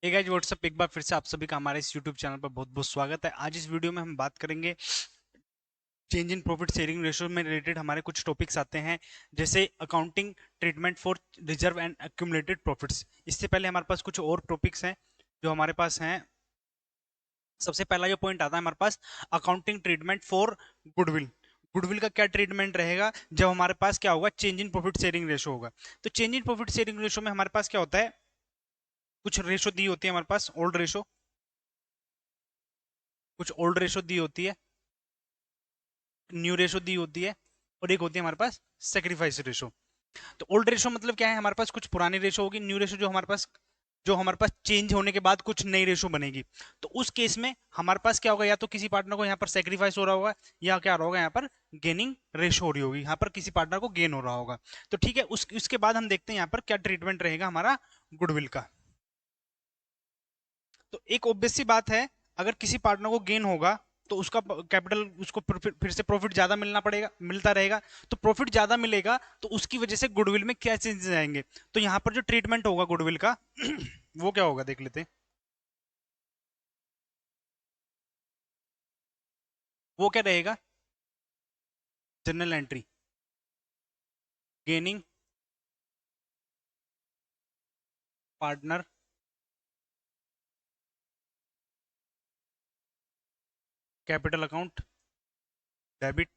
Hey guys what's up, एक बार फिर से आप सभी का हमारे इस यूट्यूब चैनल पर बहुत बहुत स्वागत है। आज इस वीडियो में हम बात करेंगे change in profit sharing ratio में रिलेटेड हमारे कुछ टॉपिक्स आते हैं, जैसे accounting treatment for reserve and accumulated profits. इससे पहले हमारे पास कुछ और टॉपिक्स हैं जो हमारे पास हैं। सबसे पहला जो पॉइंट आता है हमारे पास, accounting treatment for goodwill. Goodwill का क्या ट्रीटमेंट रहेगा जब हमारे पास क्या होगा, change in profit sharing ratio होगा। तो change in profit sharing ratio में हमारे पास क्या होता है, कुछ रेशो दी होती है हमारे पास, ओल्ड रेशो, कुछ ओल्ड रेशो दी होती है, न्यू रेशो दी होती है, और एक होती है हमारे पास सेक्रीफाइस रेशो। तो ओल्ड रेशो मतलब क्या है, हमारे पास कुछ पुरानी रेशो होगी। न्यू रेशो जो हमारे पास चेंज होने के बाद कुछ नई रेशो बनेगी। तो उस केस में हमारे पास क्या होगा, या तो किसी पार्टनर को यहाँ पर सेक्रीफाइस हो रहा होगा, या क्या हो रहा होगा, यहाँ पर गेनिंग रेशो हो रही होगी, यहाँ पर किसी पार्टनर को गेन हो रहा होगा। तो ठीक है, उसके बाद हम देखते हैं यहाँ पर क्या ट्रीटमेंट रहेगा हमारा गुडविल का। तो एक ऑब्वियस सी बात है, अगर किसी पार्टनर को गेन होगा तो उसका कैपिटल, उसको फिर से प्रॉफिट ज्यादा मिलना पड़ेगा, मिलता रहेगा। तो प्रॉफिट ज्यादा मिलेगा तो उसकी वजह से गुडविल में क्या चेंजेस आएंगे। तो यहाँ पर जो ट्रीटमेंट होगा गुडविल का वो क्या होगा, देख लेते हैं। वो क्या रहेगा, general entry, gaining partner capital account debit.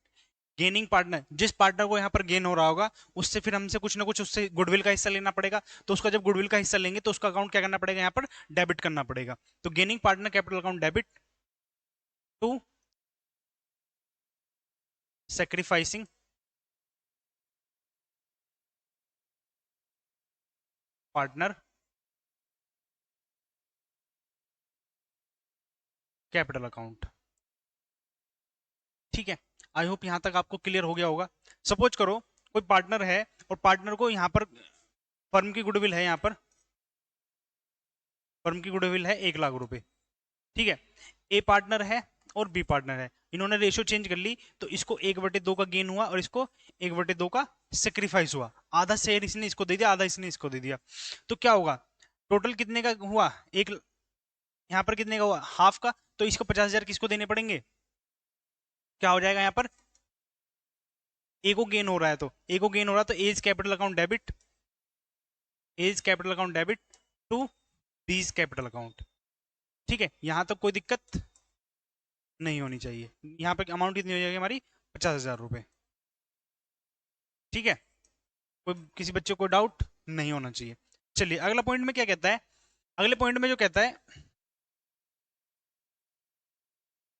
Gaining partner, जिस पार्टनर को यहाँ पर गेन हो रहा होगा उससे फिर हमसे कुछ ना कुछ उससे गुडविल का हिस्सा लेना पड़ेगा। तो उसका जब गुडविल का हिस्सा लेंगे तो उसका अकाउंट क्या करना पड़ेगा, यहाँ पर डेबिट करना पड़ेगा। तो gaining partner capital account debit to sacrificing partner capital account. ठीक है, आई होप यहां तक आपको क्लियर हो गया होगा। सपोज करो कोई पार्टनर है, और पार्टनर को यहाँ पर फर्म की गुडविल है, यहाँ पर फर्म की गुडविल है 1 लाख रुपए। ठीक है, ए पार्टनर है और बी पार्टनर है, इन्होंने रेशियो चेंज कर ली। तो इसको 1/2 का गेन हुआ और इसको 1/2 का सेक्रीफाइस हुआ। आधा शेयर इसने इसको दे दिया, आधा इसने इसको दे दिया। तो क्या होगा, टोटल कितने का हुआ, एक, यहाँ पर कितने का हुआ, हाफ का। तो इसको 50,000 किसको देने पड़ेंगे, क्या हो जाएगा यहाँ पर, ए को गेन हो रहा है, तो ए को गेन हो रहा है तो as capital account debit, as capital account debit to B's capital account. ठीक है, यहां तक कोई दिक्कत नहीं होनी चाहिए। यहाँ पे अमाउंट कितनी हो जाएगी हमारी, 50,000 रुपए। ठीक है, कोई किसी बच्चे को डाउट नहीं होना चाहिए। चलिए अगला पॉइंट में क्या कहता है, अगले पॉइंट में जो कहता है,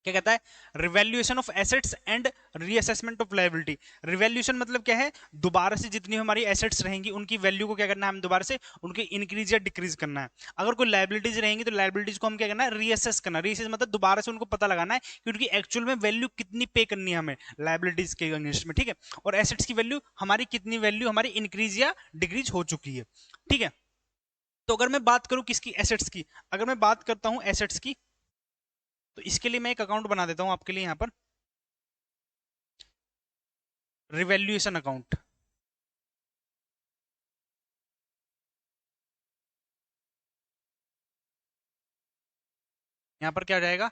क्या कहता है, revaluation of assets and reassessment of liability. Revaluation मतलब क्या है, दोबारा से जितनी हमारी एसेट्स रहेंगी उनकी वैल्यू को क्या करना है, हम दोबारा से उनकी इंक्रीज या डिक्रीज करना है। अगर कोई लायबिलिटीज रहेंगी तो लायबिलिटीज को हम क्या करना है, रीअसेस करना। रीअसेस मतलब दोबारा से उनको पता लगाना है कि उनकी एक्चुअल में वैल्यू कितनी पे करनी है हमें लायबिलिटीज के अगेंस्ट में। ठीक है, और एसेट्स की वैल्यू हमारी कितनी, वैल्यू हमारी इंक्रीज या डिक्रीज हो चुकी है। ठीक है, तो अगर मैं बात करूं किसकी, एसेट्स की, अगर मैं बात करता हूं एसेट्स की, तो इसके लिए मैं एक अकाउंट बना देता हूं आपके लिए यहाँ पर, रिवैल्यूएशन अकाउंट। यहाँ पर क्या हो जाएगा,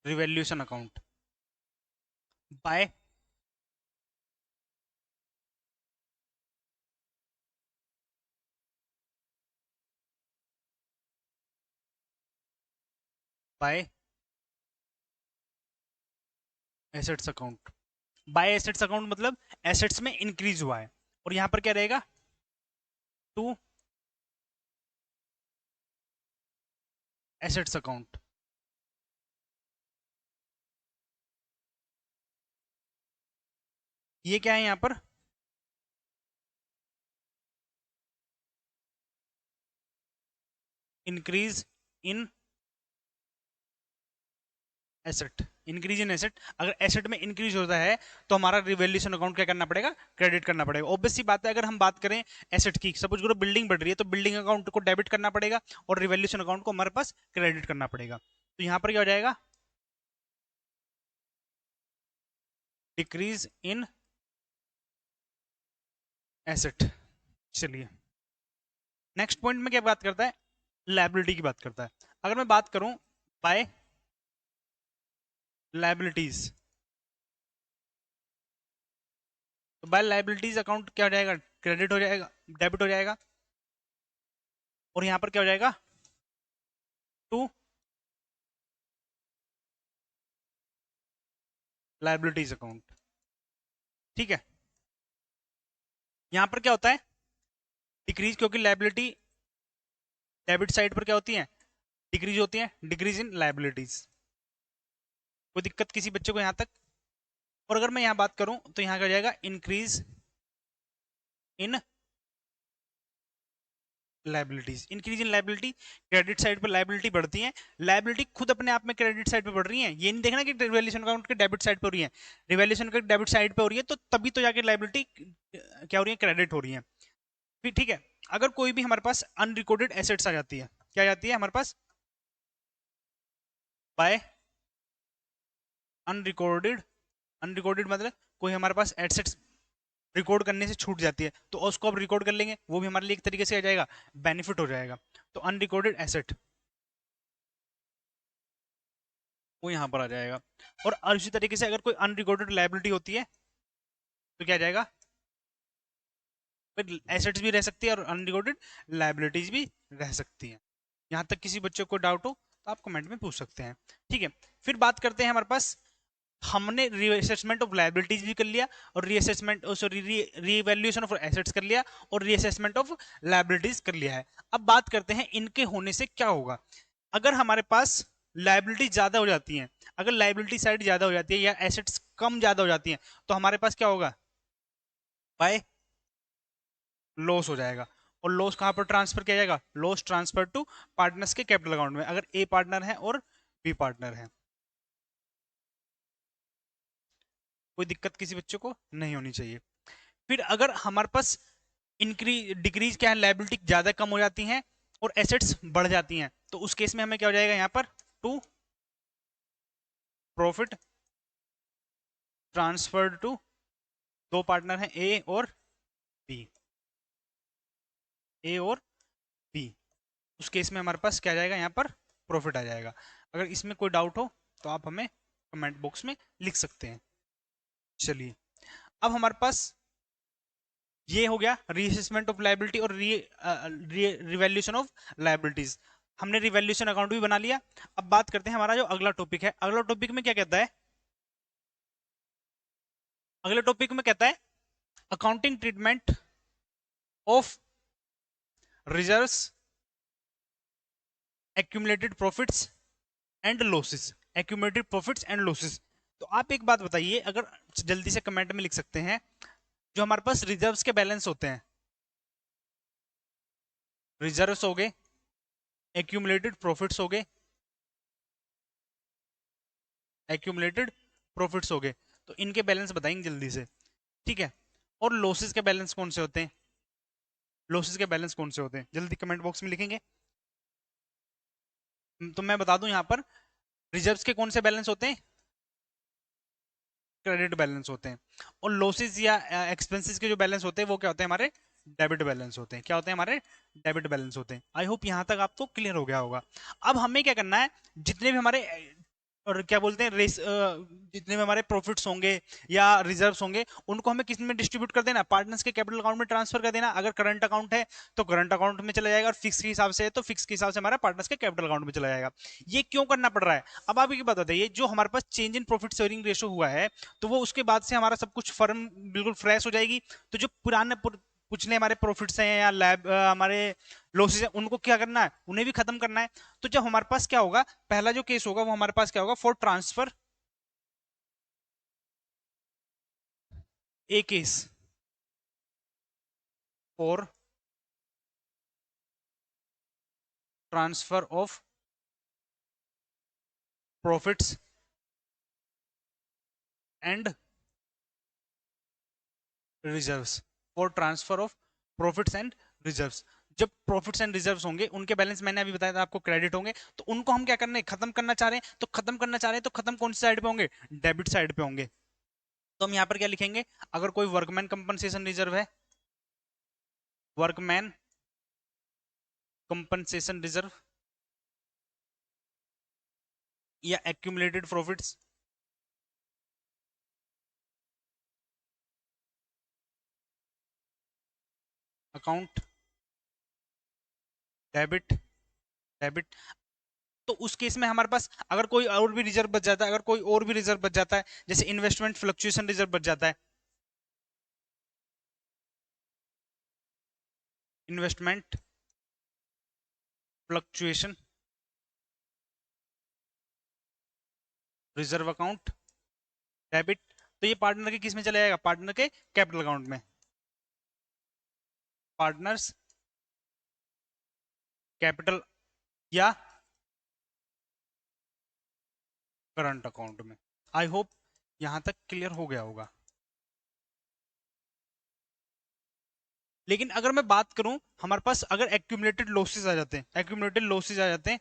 revaluation account by, by assets account. By assets account मतलब एसेट्स में इंक्रीज हुआ है, और यहाँ पर क्या रहेगा, टू एसेट्स अकाउंट। ये क्या है यहाँ पर, increase in asset, increase in asset. अगर एसेट में इंक्रीज होता है तो हमारा रिवैल्यूएशन अकाउंट क्या करना पड़ेगा, क्रेडिट करना पड़ेगा। ऑब्वियस सी बात है, अगर हम बात करें एसेट की, सपोज करो बिल्डिंग बढ़ रही है तो बिल्डिंग अकाउंट को डेबिट करना पड़ेगा और रिवैल्यूएशन अकाउंट को हमारे पास क्रेडिट करना पड़ेगा। तो यहाँ पर क्या हो जाएगा, डिक्रीज इन एसेट। चलिए नेक्स्ट पॉइंट में क्या बात करता है, लायबिलिटी की बात करता है। अगर मैं बात करूं बाय लायबिलिटीज, तो बाय लायबिलिटीज अकाउंट क्या हो जाएगा, क्रेडिट हो जाएगा, डेबिट हो जाएगा, और यहां पर क्या हो जाएगा, टू लायबिलिटीज अकाउंट। ठीक है, यहां पर क्या होता है, डिक्रीज, क्योंकि लायबिलिटी डेबिट साइड पर क्या होती है, डिक्रीज होती है, डिक्रीज इन लायबिलिटीज। कोई दिक्कत किसी बच्चे को यहां तक? और अगर मैं यहां बात करूं तो यहां क्या हो जाएगा, increase in liabilities. Increase in liability, credit side पर लायबिलिटी बढ़ती है, लायबिलिटी खुद अपने आप में क्रेडिट साइड पे बढ़ रही है, ये नहीं देखना कि रिवैल्यूएशन अकाउंट के डेबिट साइड पे हो रही है, रिवैल्यूएशन के डेबिट साइड पे हो रही है, तो तभी तो जाके लायबिलिटी क्या हो रही है, क्रेडिट हो रही है। फिर ठीक है, अगर कोई भी हमारे पास अनरिकॉर्डेड एसेट्स आ जाती है, क्या आ जाती है हमारे पास, बाय अनरिकॉर्डेड, अनरिकॉर्डेड मतलब कोई हमारे पास एसेट्स रिकॉर्ड करने से छूट जाती है, तो उसको अब रिकॉर्ड कर लेंगे, वो भी हमारे लिए एक तरीके से आ जाएगा, बेनिफिट हो जाएगा। तो अनरिकॉर्डेड एसेट वो यहां पर आ जाएगा। और इसी तरीके से अगर कोई अनरिकॉर्डेड लायबिलिटी होती है तो क्या आ जाएगा, फिर एसेट्स भी रह सकती है और अनरिकॉर्डेड लायबिलिटीज भी रह सकती है। यहां तक किसी बच्चे को डाउट हो तो आप कमेंट में पूछ सकते हैं। ठीक है, फिर बात करते हैं हमारे पास, हमने रीअसेसमेंट ऑफ लायबिलिटीज भी कर लिया, और reassessment sorry revaluation of assets कर लिया, और रीअसेसमेंट ऑफ लायबिलिटीज कर लिया है। अब बात करते हैं इनके होने से क्या होगा। अगर हमारे पास लायबिलिटी ज्यादा हो जाती है, अगर लायबिलिटी साइड ज्यादा हो जाती है या एसेट्स कम ज्यादा हो जाती है, तो हमारे पास क्या होगा, बाय लॉस हो जाएगा। और लॉस कहां पर ट्रांसफर किया जाएगा, लॉस ट्रांसफर टू पार्टनर्स के कैपिटल अकाउंट में, अगर ए पार्टनर है और बी पार्टनर है। कोई दिक्कत किसी बच्चे को नहीं होनी चाहिए। फिर अगर हमारे पास इंक्रीज डिक्रीज क्या है, लायबिलिटी ज्यादा कम हो जाती हैं और एसेट्स बढ़ जाती हैं, तो उस केस में हमें क्या हो जाएगा, यहाँ पर टू प्रॉफिट ट्रांसफर्ड टू, दो पार्टनर हैं ए और बी, ए और बी, उस केस में हमारे पास क्या आ जाएगा, यहाँ पर प्रॉफिट आ जाएगा। अगर इसमें कोई डाउट हो तो आप हमें कमेंट बॉक्स में लिख सकते हैं। चलिए अब हमारे पास ये हो गया रीअसेसमेंट ऑफ लायबिलिटी और रिवैल्यूएशन ऑफ लायबिलिटीज। हमने रिवैल्यूएशन अकाउंट भी बना लिया। अब बात करते हैं हमारा जो अगला टॉपिक है, अगला टॉपिक में क्या कहता है, अगले टॉपिक में कहता है accounting treatment of reserves, accumulated profits and losses, accumulated profits and losses. तो आप एक बात बताइए, अगर जल्दी से कमेंट में लिख सकते हैं, जो हमारे पास रिजर्व्स के बैलेंस होते हैं, रिजर्व्स हो गए, एक्यूमुलेटेड प्रॉफिट्स हो गए, एक्यूमुलेटेड प्रॉफिट्स हो गए, तो इनके बैलेंस बताएंगे जल्दी से। ठीक है, और लॉसेस के बैलेंस कौन से होते हैं, लॉसेस के बैलेंस कौन से होते हैं, जल्दी कमेंट बॉक्स में लिखेंगे। तो मैं बता दूं, यहाँ पर रिजर्व्स के कौन से बैलेंस होते हैं, क्रेडिट बैलेंस होते हैं, और लॉसेस या एक्सपेंसेस के जो बैलेंस होते हैं वो क्या होते हैं, हमारे डेबिट बैलेंस होते हैं। क्या होते हैं, हमारे डेबिट बैलेंस होते हैं। आई होप यहां तक आपको क्लियर हो गया होगा। अब हमें क्या करना है, जितने भी हमारे और क्या बोलते हैं जितने भी हमारे प्रॉफिट्स होंगे या रिजर्व्स होंगे, उनको हमें किस में डिस्ट्रीब्यूट कर देना, पार्टनर्स के कैपिटल अकाउंट में ट्रांसफर कर देना। अगर करंट अकाउंट है तो करंट अकाउंट में चला जाएगा, और फिक्स के हिसाब से है तो फिक्स के हिसाब से हमारा पार्टनर्स के कैपिटल अकाउंट में चला जाएगा। ये क्यों करना पड़ रहा है, अब आप एक बात बताइए, जो हमारे पास change in profit sharing ratio हुआ है, तो वो उसके बाद से हमारा सब कुछ फर्म बिल्कुल फ्रेश हो जाएगी। तो जो पुराने पिछले हमारे प्रॉफिट्स हैं या लैब हमारे लॉसेस हैं, उनको क्या करना है, उन्हें भी खत्म करना है। तो जब हमारे पास क्या होगा, पहला जो केस होगा वो हमारे पास क्या होगा, for transfer A case for transfer of profits and reserves, for transfer of profits and reserves. जब प्रॉफिट्स एंड रिजर्व्स होंगे, उनके बैलेंस मैंने अभी बताया था आपको, क्रेडिट होंगे, तो उनको हम क्या करने, खत्म करना चाह रहे हैं। तो खत्म करना चाह रहे हैं तो खत्म कौन सी साइड पे होंगे, डेबिट साइड पे होंगे। तो हम यहाँ पर क्या लिखेंगे, अगर कोई वर्कमैन कंपनसेशन रिजर्व है, वर्कमैन कंपनसेशन रिजर्व या accumulated profits, account debit, debit. तो उस केस में हमारे पास अगर कोई और भी रिजर्व बच जाता है, अगर कोई और भी रिजर्व बच जाता है, जैसे इन्वेस्टमेंट फ्लक्चुएशन रिजर्व बच जाता है, investment fluctuation reserve account debit, तो ये पार्टनर के किस में चला जाएगा, पार्टनर के कैपिटल अकाउंट में, पार्टनर्स कैपिटल या करंट अकाउंट में। आई होप यहां तक क्लियर हो गया होगा। लेकिन अगर मैं बात करूं, हमारे पास अगर एक्यूमुलेटेड लॉसेस आ जाते हैं, एक्यूमुलेटेड लॉसेस आ जाते हैं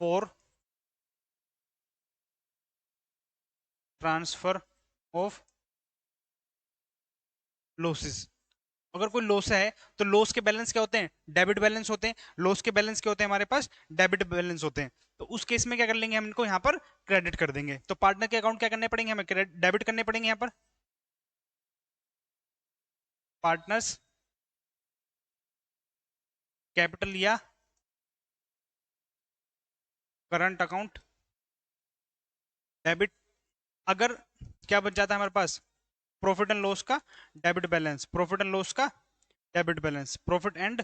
फॉर ट्रांसफर ऑफ लॉसेस, अगर कोई लॉस है तो लॉस के बैलेंस क्या होते हैं, डेबिट बैलेंस होते हैं, लॉस के बैलेंस क्या होते हैं हमारे पास, डेबिट बैलेंस होते हैं। तो उस केस में क्या कर लेंगे, हम इनको यहाँ पर क्रेडिट कर देंगे। तो पार्टनर के अकाउंट क्या करने पड़ेंगे, हमें डेबिट करने पड़ेंगे यहाँ पर, पार्टनर्स कैपिटल या करंट अकाउंट डेबिट। अगर क्या बच जाता है हमारे पास, प्रॉफिट एंड लॉस का debit balance, profit and loss का debit balance, profit and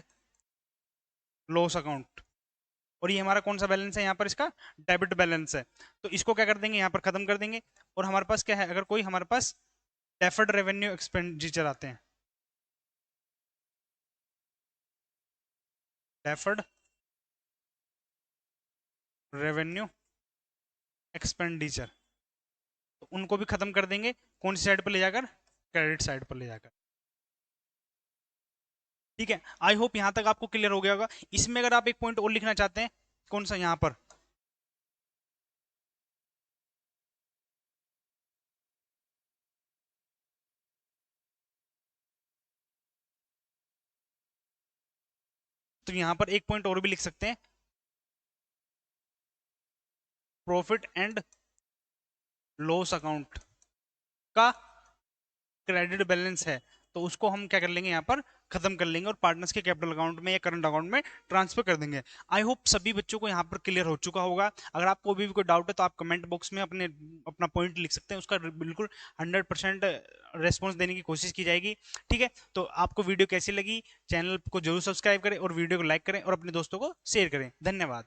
loss account, और ये हमारा कौन सा बैलेंस है यहाँ पर, इसका डेबिट बैलेंस है। तो इसको क्या कर देंगे, यहाँ पर खत्म कर देंगे। और हमारे पास क्या है, अगर कोई हमारे पास डेफर्ड रेवेन्यू एक्सपेंडिचर आते हैं, डेफर्ड रेवेन्यू एक्सपेंडिचर, तो उनको भी खत्म कर देंगे, कौन सी साइड पर ले जाकर, क्रेडिट साइड पर ले जाकर। ठीक है, आई होप यहां तक आपको क्लियर हो गया होगा। इसमें अगर आप एक पॉइंट और लिखना चाहते हैं, कौन सा, यहां पर तो यहां पर एक पॉइंट और भी लिख सकते हैं, प्रॉफिट एंड लॉस अकाउंट का क्रेडिट बैलेंस है, तो उसको हम क्या कर लेंगे, यहाँ पर खत्म कर लेंगे और पार्टनर्स के कैपिटल अकाउंट में या करंट अकाउंट में ट्रांसफर कर देंगे। आई होप सभी बच्चों को यहाँ पर क्लियर हो चुका होगा। अगर आपको अभी भी कोई डाउट है तो आप कमेंट बॉक्स में अपना पॉइंट लिख सकते हैं, उसका बिल्कुल 100% रेस्पॉन्स देने की कोशिश की जाएगी। ठीक है, तो आपको वीडियो कैसी लगी, चैनल को जरूर सब्सक्राइब करें और वीडियो को लाइक करें और अपने दोस्तों को शेयर करें। धन्यवाद।